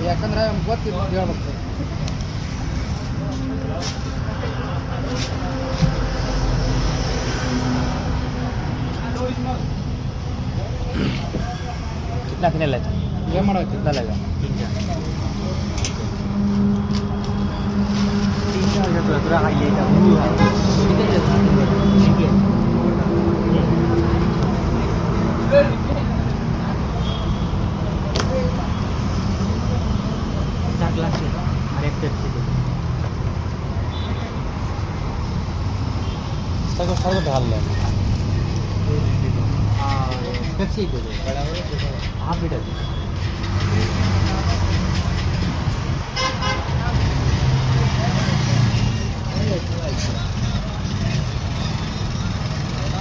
ಯಾಕಂದ್ರೆ ಗೊತ್ತಿಲ್ಲ ಹೇಳ್ಬೇಕು. कितना कितने लेता ಏನು ಮಾಡೋದು? कितना लेगा 3 पूरा खाइए चार ग्लास और एक पेप्सी दे सारे ढाल ले पेप्सी दे दो हाफ लीटर दे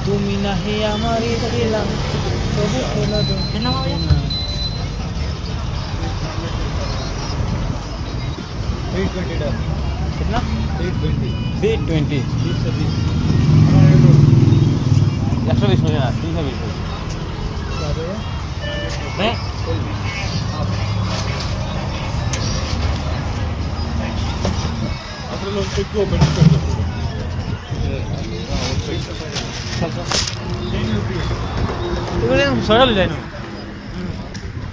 তুমি নাহি আমারই দিলাম তবু খোলা দো কেন ভাইয়া 320 डॉलर कितना 320 320 120 120 मुझे ना 320 मैं असल लोग को क्यों बैठ कर 이거는 서열 되는.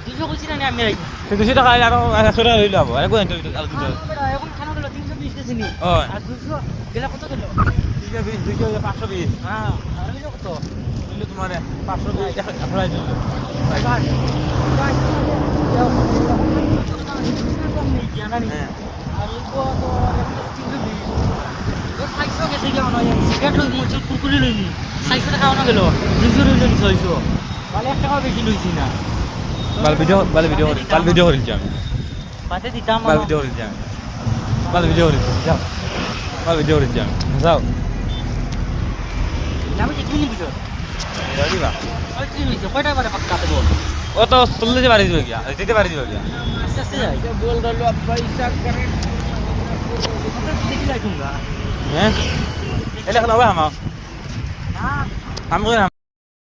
দুশো খুশি না আমি রাখি তো কিছু টাকা আর সরা হইলো আবার আর কোন তো আর দুটো এখন খানা গেল 320 কেজি নি ও আর 200 গেলা কত গেল 220 520 হ্যাঁ আর হইলো কত কিন্তু তোমার 520 আপনারা দিল হ্যাঁ সিগারেট লই মুচুর কুরকুরি লইনি 600 টাকা খাওয়ানো গেল 200 লইলেন 600 মানে 1 টাকা বেশি লইছি না বাল ভিডিও করিল যাম বাতে দিতাম বাল ভিডিও করিল যাম বাল ভিডিও করিল যাও বাল ভিডিও করিল যাম যাও আমি একদিনই ভিতর দিবা ওই কি হইছে কয়টা বারে পাক্কা দেব ও তো চলতে পারি দিবে গিয়া দিতে পারি দিবে গিয়া আস্তে আস্তে যাই बोल रहा अब पैसा करे দেখি যাইতুঙ্গা হ্যাঁ এলা খানা হবে আমা না আম করে